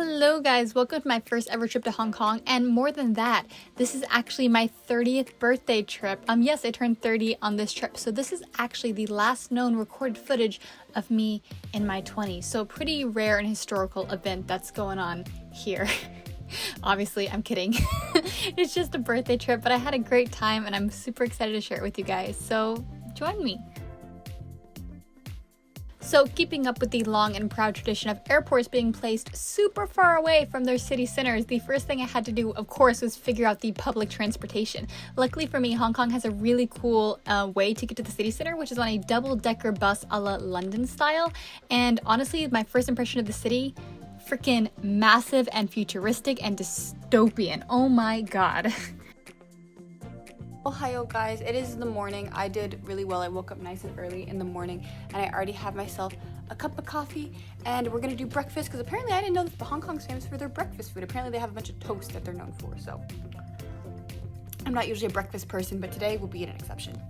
Hello guys, welcome to my first ever trip to Hong Kong, and more than that, this is actually my 30th birthday trip. Yes, I turned 30 on this trip, so this is actually the last known recorded footage of me in my 20s. So pretty rare and historical event that's going on here. Obviously, I'm kidding. It's just a birthday trip, but I had a great time and I'm super excited to share it with you guys, so join me. So keeping up with the long and proud tradition of airports being placed super far away from their city centers, the first thing I had to do, of course, was figure out the public transportation. Luckily for me, Hong Kong has a really cool way to get to the city center, which is on a double-decker bus a la London style. And honestly, my first impression of the city, freaking massive and futuristic and dystopian. Oh my god. Ohio guys, it is the morning. I did really well. I woke up nice and early in the morning and I already have myself a cup of coffee and we're gonna do breakfast because apparently I didn't know that Hong Kong's famous for their breakfast food. Apparently they have a bunch of toast that they're known for, so I'm not usually a breakfast person, but today will be an exception.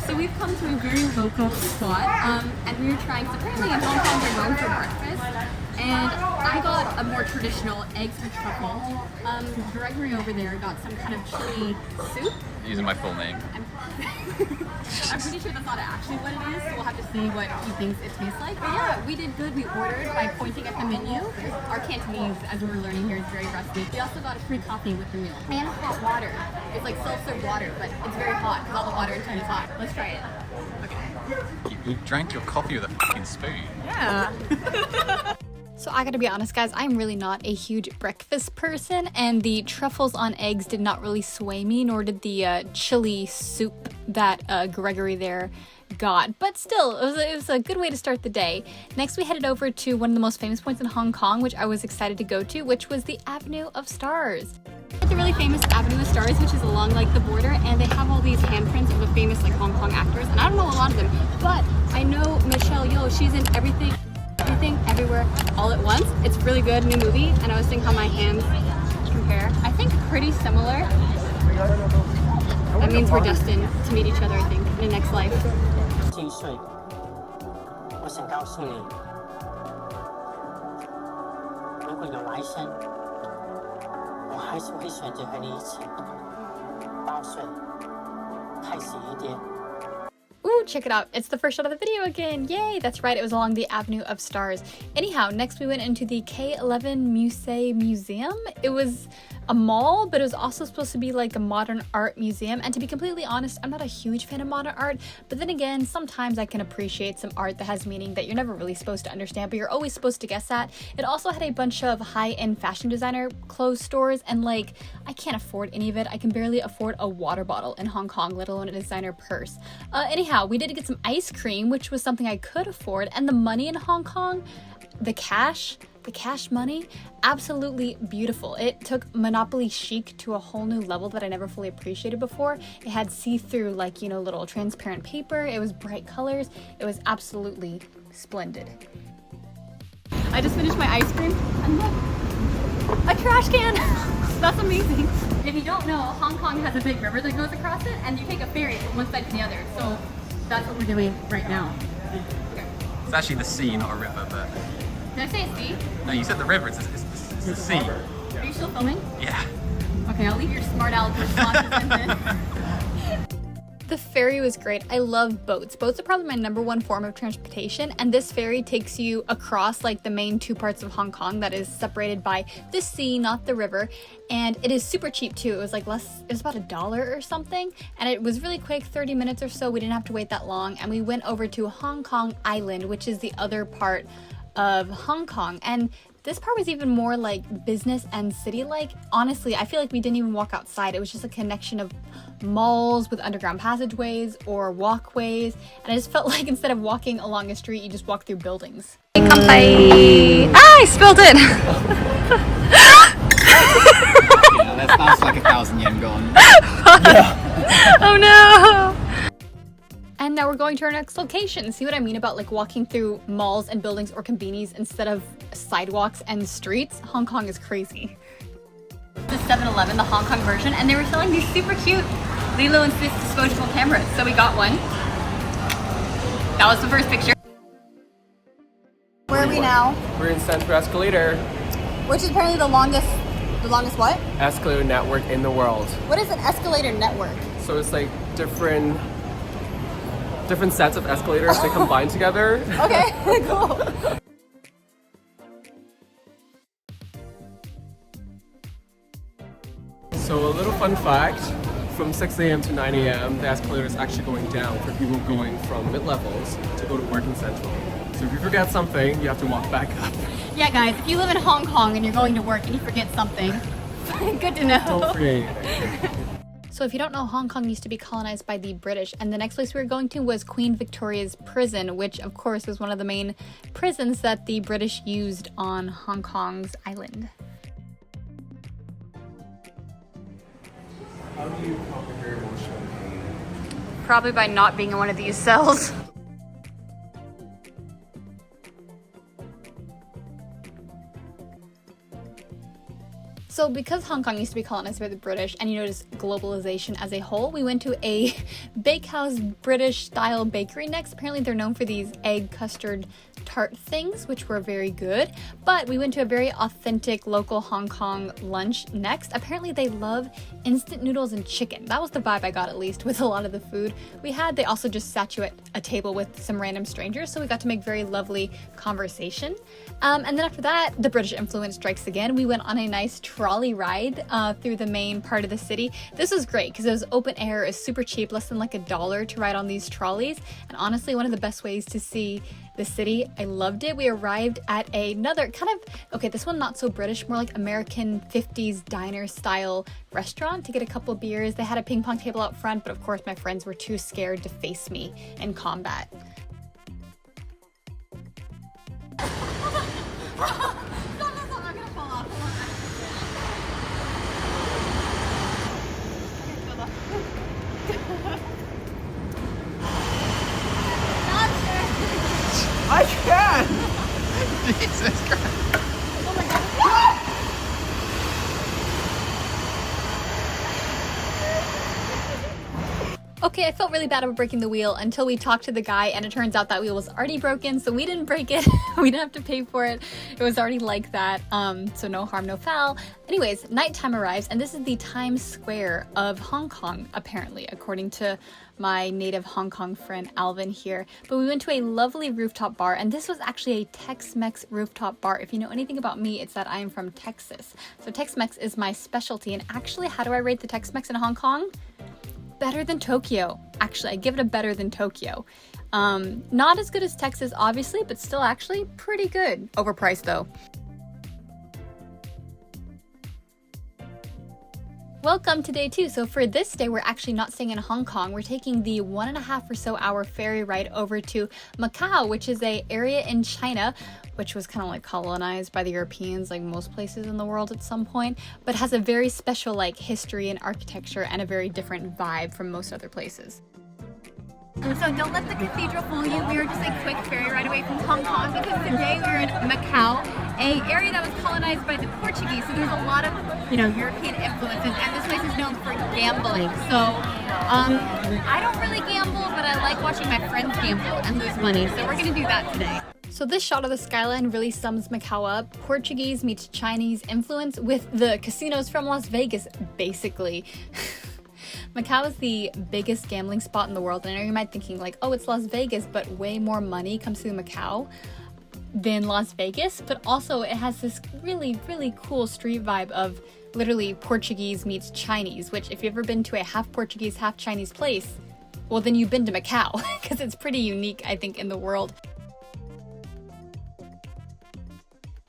So we've come to a very local spot, and we were trying, so apparently in Hong Kong they're known for breakfast, and I got a more traditional eggs with truffle. Gregory over there got some kind of chili soup. Using my full name. I'm pretty sure that's not actually what it is, so we'll have to see what he thinks it tastes like. But yeah, we did good. We ordered by pointing at the menu. Our Cantonese, as we were learning here, is very rusty. We also got a free coffee with the meal. And hot water. It's like self-serve water, but it's very hot because all the water in China is hot. Let's try it. Okay. You drank your coffee with a fucking spoon. Yeah. So I gotta be honest guys, I'm really not a huge breakfast person, and the truffles on eggs did not really sway me, nor did the chili soup that Gregory there got. But still, it was a good way to start the day. Next we headed over to one of the most famous points in Hong Kong, which I was excited to go to, which was the Avenue of Stars. The really famous Avenue of Stars, which is along like the border, and they have all these handprints of the famous like Hong Kong actors, and I don't know a lot of them, but I know Michelle Yeoh, she's in Everything, Everywhere, All at Once. It's really good, new movie, and I was seeing how my hands compare. I think pretty similar. That means we're destined to meet each other, I think, in the next life. 金穗，我想告诉你，如果有来生，我还是会选择和你一起报税，开心一点。 Ooh, check it out. It's the first shot of the video again. Yay! That's right, it was along the Avenue of Stars. Anyhow, next we went into the K11 Musée Museum. It was a mall, but it was also supposed to be like a modern art museum. And to be completely honest, I'm not a huge fan of modern art, but then again, sometimes I can appreciate some art that has meaning that you're never really supposed to understand, but you're always supposed to guess at. It also had a bunch of high-end fashion designer clothes stores, and like, I can't afford any of it. I can barely afford a water bottle in Hong Kong, let alone a designer purse. Anyhow, we did get some ice cream, which was something I could afford, and the money in Hong Kong, the cash money, absolutely beautiful. It took Monopoly chic to a whole new level that I never fully appreciated before. It had see-through, like, you know, little transparent paper. It was bright colors. It was absolutely splendid. I just finished my ice cream, and look, a trash can. That's amazing. If you don't know, Hong Kong has a big river that goes across it, and you take a ferry from one side to the other. So that's what we're doing right now. Okay. It's actually the sea, not a river, but... Did I say a sea? No, you said the river, it's the sea. Are you still filming? Yeah. Okay, I'll leave your smart aleck responses in then. The ferry was great. I love boats. Boats are probably my #1 form of transportation, and this ferry takes you across like the main two parts of Hong Kong that is separated by the sea, not the river, and it is super cheap too. It was like it was about $1 or something, and it was really quick, 30 minutes or so. We didn't have to wait that long, and we went over to Hong Kong Island, which is the other part of Hong Kong, and this part was even more like business and city-like. Honestly, I feel like we didn't even walk outside. It was just a connection of malls with underground passageways or walkways, and I just felt like instead of walking along a street, you just walk through buildings. Kampai! Ah, I spilled it! Yeah, that's like 1,000 yen gone. Oh no! And now we're going to our next location. See what I mean about like walking through malls and buildings or convenies instead of sidewalks and streets? Hong Kong is crazy. This is 7-Eleven, the Hong Kong version, and they were selling these super cute Lilo and Stitch disposable cameras. So we got one. That was the first picture. Where are we now? We're in Central Escalator, Which is apparently the longest what? escalator network in the world. What is an escalator network? So it's like different sets of escalators they combine together. Okay, cool. So a little fun fact, from 6 a.m. to 9 a.m. the escalator is actually going down for people going from mid-levels to go to work in Central. So if you forget something, you have to walk back up. Yeah, guys, if you live in Hong Kong and you're going to work and you forget something, good to know. Don't forget anything. So if you don't know, Hong Kong used to be colonized by the British, and the next place we were going to was Queen Victoria's prison, which of course was one of the main prisons that the British used on Hong Kong's island. How do you conquer your emotional pain? Probably by not being in one of these cells. So because Hong Kong used to be colonized by the British, and you notice globalization as a whole, we went to a bakehouse British style bakery next. Apparently they're known for these egg custard tart things, which were very good. But we went to a very authentic local Hong Kong lunch next. Apparently they love instant noodles and chicken. That was the vibe I got, at least, with a lot of the food we had. They also just sat you at a table with some random strangers, so we got to make very lovely conversation. And then after that, the British influence strikes again. We went on a nice trolley ride through the main part of the city. This was great because it was open air, it was super cheap, less than like $1 to ride on these trolleys. And honestly, one of the best ways to see the city. I loved it. We arrived at another kind of, okay, this one not so British, more like American 50s diner style restaurant to get a couple beers. They had a ping pong table out front, but of course my friends were too scared to face me in combat. I can! Jesus Christ. Okay, I felt really bad about breaking the wheel until we talked to the guy, and it turns out that wheel was already broken, so we didn't break it. We didn't have to pay for it. It was already like that, so no harm, no foul. Anyways, nighttime arrives, and this is the Times Square of Hong Kong, apparently, according to my native Hong Kong friend Alvin here. But we went to a lovely rooftop bar, and this was actually a Tex-Mex rooftop bar. If you know anything about me, it's that I am from Texas. So Tex-Mex is my specialty, and actually, how do I rate the Tex-Mex in Hong Kong? Better than Tokyo. Actually, I give it a better than Tokyo. Not as good as Texas, obviously, but still actually pretty good. Overpriced though. Welcome to day 2. So for this day, we're actually not staying in Hong Kong. We're taking the 1.5 or so hour ferry ride over to Macao, which is an area in China, which was kind of like colonized by the Europeans, like most places in the world at some point, but has a very special like history and architecture and a very different vibe from most other places. So don't let the cathedral fool you. We were just a quick ferry ride away from Hong Kong because today we're in Macau, an area that was colonized by the Portuguese. So there's a lot of, European influences, and this place is known for gambling. So I don't really gamble, but I like watching my friends gamble and lose money. So we're gonna do that today. So this shot of the skyline really sums Macau up. Portuguese meets Chinese influence with the casinos from Las Vegas, basically. Macau is the biggest gambling spot in the world, and I know you might be thinking like, oh, it's Las Vegas, but way more money comes through Macau than Las Vegas, but also it has this really, really cool street vibe of literally Portuguese meets Chinese, which if you've ever been to a half Portuguese, half Chinese place, well then you've been to Macau, because it's pretty unique, I think, in the world.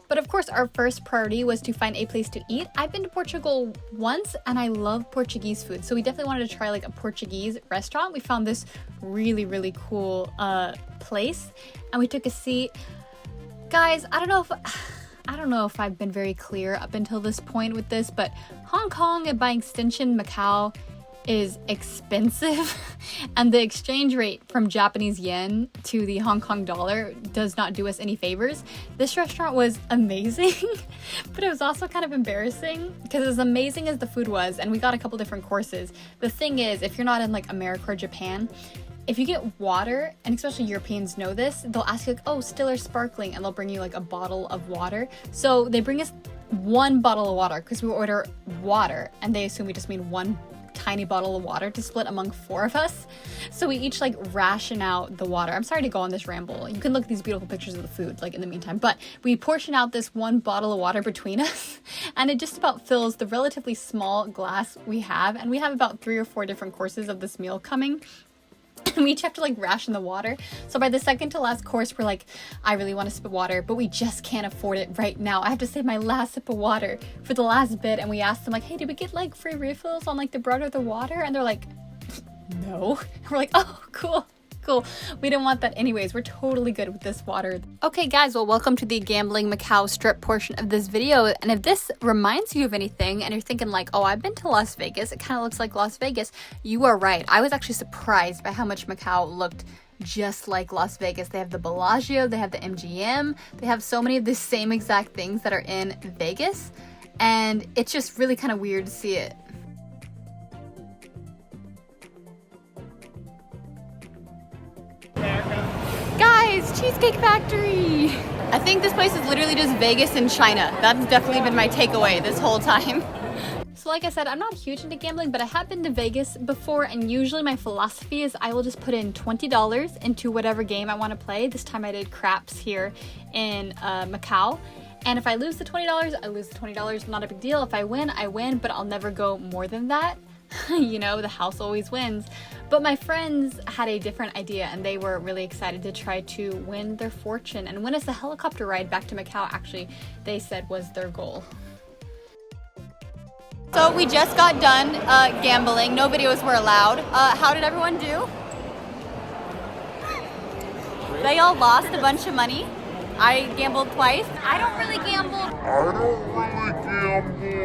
But of course, our first priority was to find a place to eat. I've been to Portugal once and I love Portuguese food. So we definitely wanted to try like a Portuguese restaurant. We found this really, really cool place and we took a seat. Guys, I don't know if I've been very clear up until this point with this, but Hong Kong and by extension Macau is expensive and the exchange rate from Japanese yen to the Hong Kong dollar does not do us any favors. This restaurant was amazing, but it was also kind of embarrassing because as amazing as the food was, and we got a couple different courses, the thing is, if you're not in like America or Japan, if you get water, and especially Europeans know this, they'll ask you like, oh, still or sparkling, and they'll bring you like a bottle of water. So they bring us one bottle of water because we order water and they assume we just mean one tiny bottle of water to split among 4 of us. So we each like ration out the water. I'm sorry to go on this ramble. You can look at these beautiful pictures of the food like in the meantime, but we portion out this one bottle of water between us and it just about fills the relatively small glass we have, and we have about 3 or 4 different courses of this meal coming. And we each have to like ration the water. So by the second to last course, we're like, I really want a sip of water, but we just can't afford it right now. I have to save my last sip of water for the last bit. And we asked them like, hey, did we get like free refills on like the bread or the water? And they're like, no. And we're like, oh, cool. We didn't want that anyways. We're totally good with this water. Okay guys, well, welcome to the Gambling Macau Strip portion of this video. And if this reminds you of anything and you're thinking like, oh, I've been to Las Vegas, it kind of looks like Las Vegas, you are right. I was actually surprised by how much Macau looked just like Las Vegas. They have the Bellagio, they have the MGM, they have so many of the same exact things that are in Vegas. And it's just really kind of weird to see it. Guys, Cheesecake Factory! I think this place is literally just Vegas in China. That's definitely been my takeaway this whole time. So like I said, I'm not huge into gambling, but I have been to Vegas before, and usually my philosophy is I will just put in $20 into whatever game I want to play. This time I did craps here in Macau. And if I lose the $20, I lose the $20. Not a big deal. If I win, I win, but I'll never go more than that. You know, the house always wins. But my friends had a different idea and they were really excited to try to win their fortune and win us a helicopter ride back to Macau, actually, they said was their goal. So we just got done gambling. No videos were allowed. How did everyone do? They all lost a bunch of money. I gambled twice. I don't really gamble.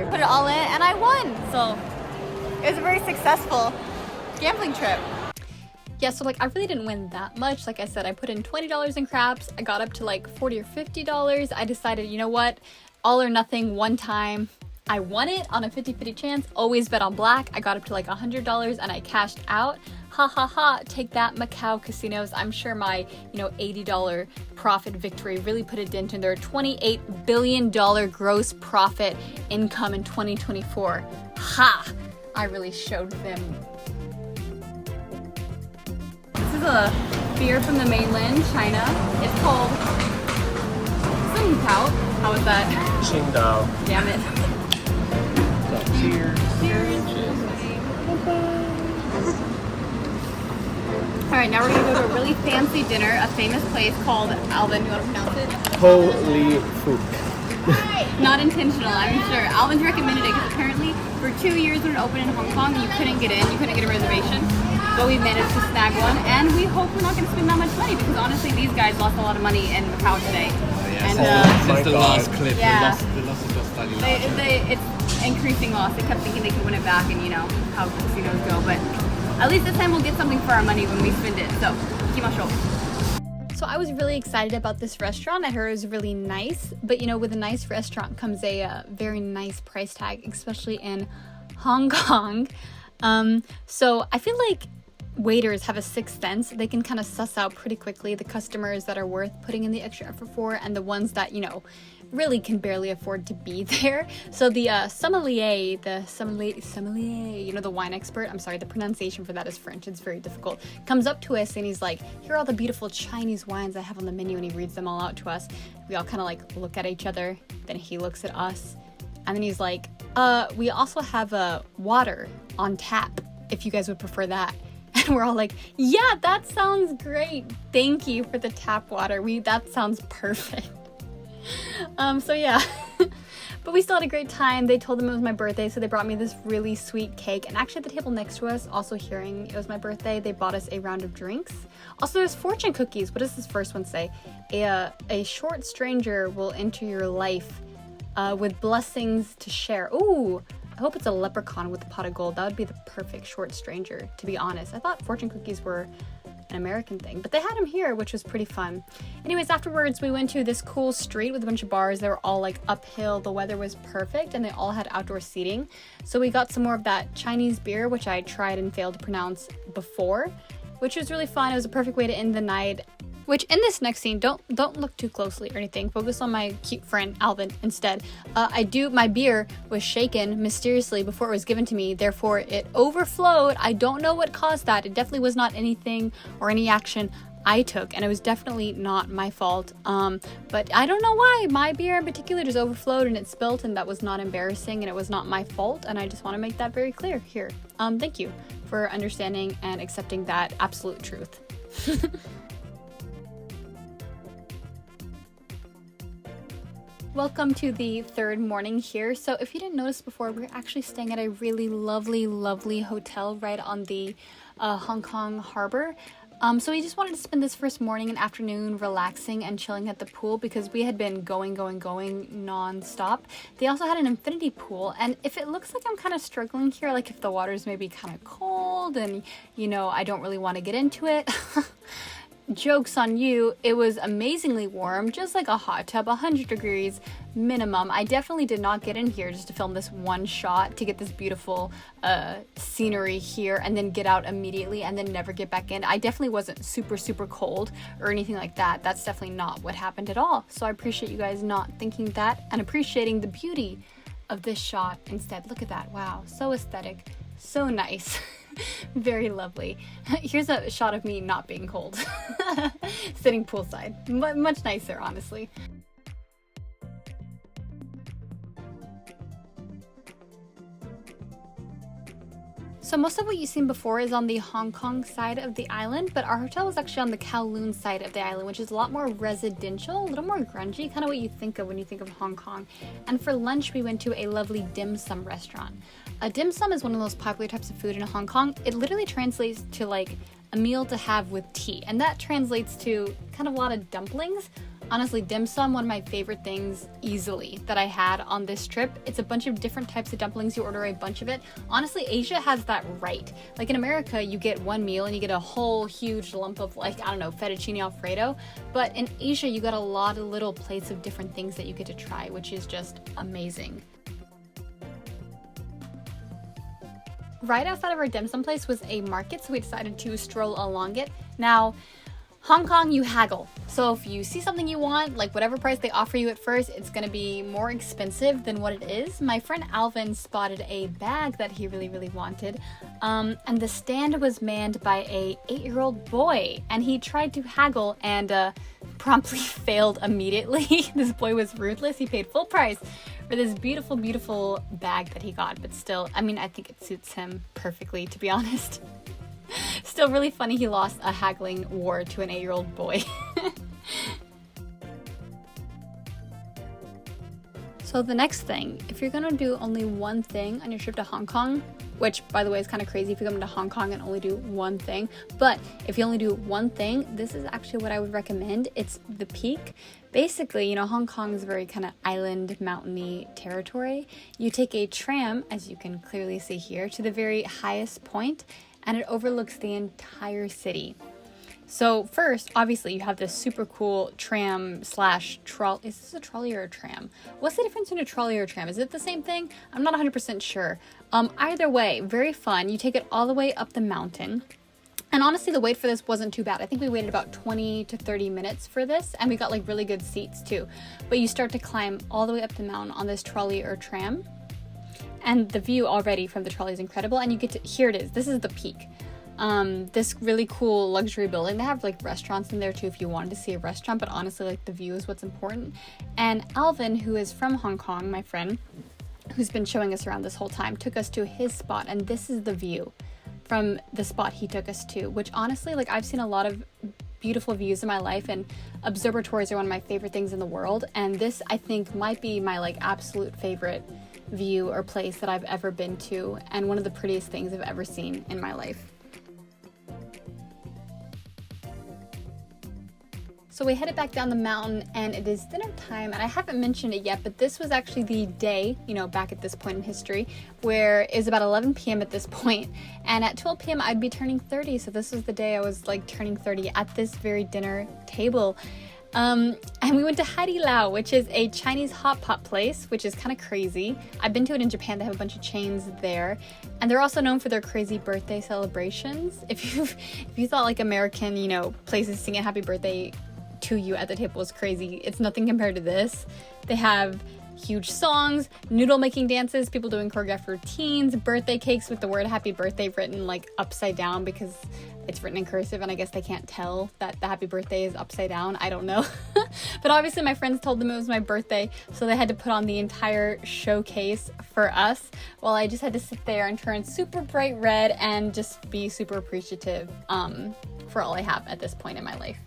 Put it all in and I won. So it was a very successful gambling trip. Yeah, so like I really didn't win that much. Like I said, I put in $20 in craps. I got up to like $40 or $50. I decided, you know what? All or nothing one time. I won it on a 50-50 chance. Always bet on black. I got up to like $100 and I cashed out. Ha ha ha, take that, Macau casinos. I'm sure my, $80 profit victory really put a dent in their $28 billion gross profit income in 2024. Ha! I really showed them. This is a beer from the mainland China. It's called Macao. How was that? Qingdao. Damn it. Cheers. Alright, now we're gonna go to a really fancy dinner, a famous place called, Alvin, you wanna pronounce it? Holy Fook. Not intentional, I'm sure. Alvin's recommended it because apparently for 2 years when it opened in Hong Kong, you couldn't get in, you couldn't get a reservation. But we managed to snag one, and we hope we're not going to spend that much money because honestly, these guys lost a lot of money in Macau today. And since the last clip, yeah. the losses got slightly larger. It's increasing loss. They kept thinking they could win it back, and you know how casinos go. But at least this time we'll get something for our money when we spend it. So, ikimashou. So I was really excited about this restaurant. I heard it was really nice, but with a nice restaurant comes a very nice price tag, especially in Hong Kong. So I feel like waiters have a sixth sense. They can kind of suss out pretty quickly the customers that are worth putting in the extra effort for and the ones that, really can barely afford to be there. So the sommelier, the wine expert, I'm sorry, the pronunciation for that is French, it's very difficult, comes up to us and he's like, here are all the beautiful Chinese wines I have on the menu, and he reads them all out to us. We all kind of like look at each other, then he looks at us, and then he's like, we also have water on tap if you guys would prefer that. And we're all like, yeah, that sounds great. Thank you for the tap water. That sounds perfect. So yeah, but we still had a great time. They told them it was my birthday, so they brought me this really sweet cake. And actually at the table next to us, also hearing it was my birthday, they bought us a round of drinks. Also, there's fortune cookies. What does this first one say? A short stranger will enter your life with blessings to share. Ooh, I hope it's a leprechaun with a pot of gold. That would be the perfect short stranger, to be honest. I thought fortune cookies were an American thing, but they had them here, which was pretty fun. Anyways, afterwards we went to this cool street with a bunch of bars. They were all like uphill. The weather was perfect and they all had outdoor seating. So we got some more of that Chinese beer, which I tried and failed to pronounce before, which was really fun. It was a perfect way to end the night. Which in this next scene, don't look too closely or anything. Focus on my cute friend Alvin instead. My beer was shaken mysteriously before it was given to me, therefore it overflowed. I don't know what caused that. It definitely was not anything or any action I took, and it was definitely not my fault. But I don't know why my beer in particular just overflowed and it spilt, and that was not embarrassing and it was not my fault, and I just want to make that very clear here. Thank you for understanding and accepting that absolute truth. Welcome to the third morning here. So if you didn't notice before, we're actually staying at a really lovely hotel right on the Hong Kong harbor. So we just wanted to spend this first morning and afternoon relaxing and chilling at the pool because we had been going non-stop. They also had an infinity pool, and if it looks like I'm kind of struggling here, like if the water's maybe kind of cold and, you know, I don't really want to get into it, joke's on you, it was amazingly warm, just like a hot tub, 100 degrees minimum. I definitely did not get in here just to film this one shot to get this beautiful scenery here and then get out immediately and then never get back in. I definitely wasn't super cold or anything like that. That's definitely not what happened at all. So I appreciate you guys not thinking that and appreciating the beauty of this shot instead. Look at that. Wow, so aesthetic, so nice. Very lovely. Here's a shot of me not being cold. Sitting poolside. Much nicer, honestly. So most of what you've seen before is on the Hong Kong side of the island, but our hotel was actually on the Kowloon side of the island, which is a lot more residential, a little more grungy, kind of what you think of when you think of Hong Kong. And for lunch, we went to a lovely dim sum restaurant. A dim sum is one of those popular types of food in Hong Kong. It literally translates to like a meal to have with tea, and that translates to kind of a lot of dumplings. Honestly, dim sum, one of my favorite things easily that I had on this trip. It's a bunch of different types of dumplings. You order a bunch of it. Honestly, Asia has that right. Like in America, you get one meal and you get a whole huge lump of like, I don't know, fettuccine Alfredo. But in Asia, you got a lot of little plates of different things that you get to try, which is just amazing. Right outside of our dim sum place was a market, so we decided to stroll along it. Now, Hong Kong, you haggle. So if you see something you want, like whatever price they offer you at first, it's gonna be more expensive than what it is. My friend Alvin spotted a bag that he really wanted, and the stand was manned by a 8-year-old boy, and he tried to haggle and promptly failed immediately. This boy was ruthless. He paid full price for this beautiful bag that he got, but still, I mean, I think it suits him perfectly, to be honest. Still really funny he lost a haggling war to an 8-year-old boy. So the next thing, if you're gonna do only one thing on your trip to Hong Kong, which by the way is kind of crazy if you come to Hong Kong and only do one thing, but if you only do one thing, this is actually what I would recommend. It's the peak. Basically, you know, Hong Kong is very kind of island, mountainy territory. You take a tram, as you can clearly see here, to the very highest point, and it overlooks the entire city. So first, obviously, you have this super cool tram slash trolley. Is this a trolley or a tram? What's the difference between a trolley or a tram? Is it the same thing? I'm not 100% sure. Either way, very fun. You take it all the way up the mountain. And honestly, the wait for this wasn't too bad. I think we waited about 20 to 30 minutes for this, and we got like really good seats too. But you start to climb all the way up the mountain on this trolley or tram. And the view already from the trolley is incredible. And you get to, here it is. This is the peak. This really cool luxury building. They have like restaurants in there too if you wanted to see a restaurant, but honestly, like the view is what's important. And Alvin, who is from Hong Kong, my friend, who's been showing us around this whole time, took us to his spot, and this is the view from the spot he took us to, which honestly, like I've seen a lot of beautiful views in my life, and observatories are one of my favorite things in the world, and this I think might be my like absolute favorite view or place that I've ever been to, and one of the prettiest things I've ever seen in my life. So we headed back down the mountain and it is dinner time, and I haven't mentioned it yet, but this was actually the day, you know, back at this point in history, where it was about 11 p.m. at this point, and at 12 p.m. I'd be turning 30, so this was the day I was like turning 30 at this very dinner table. And we went to Hai Lao, which is a Chinese hot pot place, which is kind of crazy. I've been to it in Japan. They have a bunch of chains there, and they're also known for their crazy birthday celebrations. If you thought like American, you know, places singing happy birthday to you at the table was crazy, it's nothing compared to this. They have huge songs, noodle making dances, people doing choreographed routines, birthday cakes with the word happy birthday written like upside down because it's written in cursive and I guess they can't tell that the happy birthday is upside down. I don't know. But obviously my friends told them it was my birthday, so they had to put on the entire showcase for us, while I just had to sit there and turn super bright red and just be super appreciative for all I have at this point in my life.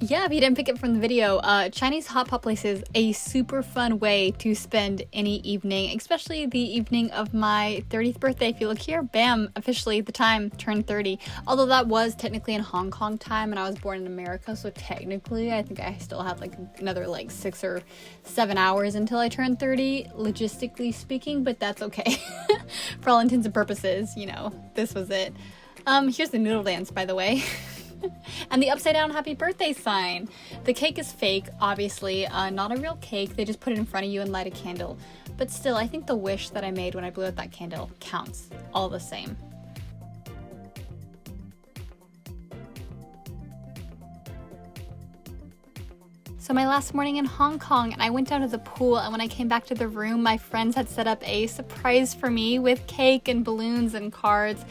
Yeah, if you didn't pick it from the video, Chinese hot pot place is a super fun way to spend any evening, especially the evening of my 30th birthday. If you look here, bam, officially the time turned 30. Although that was technically in Hong Kong time and I was born in America, so technically I think I still have like another like 6 or 7 hours until I turn 30, logistically speaking, but that's okay. For all intents and purposes, you know, this was it. Here's the noodle dance, by the way. And the upside down happy birthday sign. The cake is fake, obviously, not a real cake. They just put it in front of you and light a candle. But still, I think the wish that I made when I blew out that candle counts all the same. So my last morning in Hong Kong, and I went down to the pool, and when I came back to the room, my friends had set up a surprise for me with cake and balloons and cards.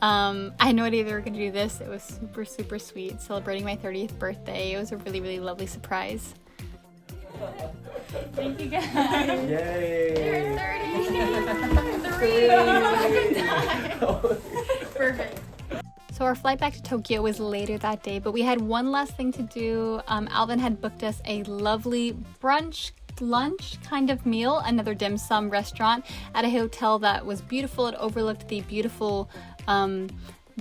I had no idea they were going to do this. It was super, super sweet, celebrating my 30th birthday. It was a really, really lovely surprise. Thank you guys. Yay! You're 30. Perfect. So our flight back to Tokyo was later that day, but we had one last thing to do. Alvin had booked us a lovely brunch lunch kind of meal, another dim sum restaurant at a hotel that was beautiful. It overlooked the beautiful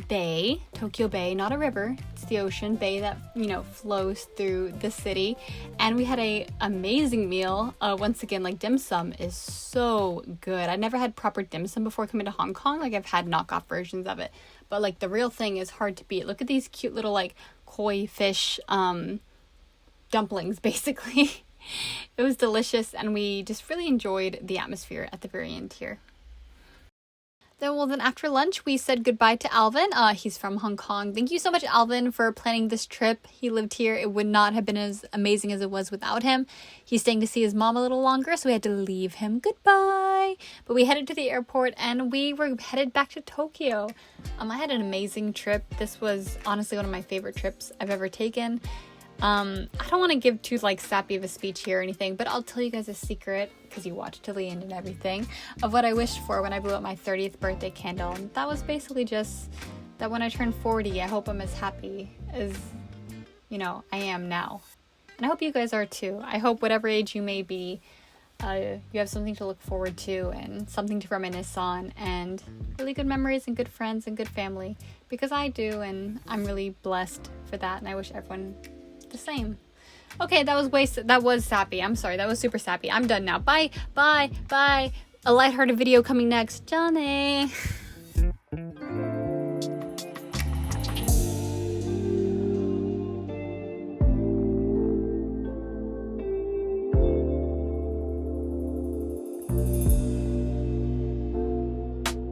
bay, Tokyo Bay, not a river, it's the ocean bay that, you know, flows through the city. And we had a amazing meal. Once again, like, dim sum is so good. I'd never had proper dim sum before coming to Hong Kong. Like, I've had knockoff versions of it, but like the real thing is hard to beat. Look at these cute little like koi fish dumplings, basically. It was delicious, and we just really enjoyed the atmosphere at the very end here. Then after lunch, we said goodbye to Alvin. He's from Hong Kong. Thank you so much, Alvin, for planning this trip. He lived here. It would not have been as amazing as it was without him. He's staying to see his mom a little longer, so we had to leave him goodbye. But we headed to the airport, and we were headed back to Tokyo. I had an amazing trip. This was honestly one of my favorite trips I've ever taken. I don't want to give too like sappy of a speech here or anything, but I'll tell you guys a secret, because you watched till the end and everything, of what I wished for when I blew up my 30th birthday candle. And that was basically just that when I turn 40, I hope I'm as happy as, you know, I am now. And I hope you guys are too. I hope whatever age you may be, you have something to look forward to and something to reminisce on, and really good memories and good friends and good family, because I do, and I'm really blessed for that, and I wish everyone the same. Okay, that was sappy. I'm sorry, that was super sappy. I'm done now. Bye, bye, bye. A lighthearted video coming next. Johnny.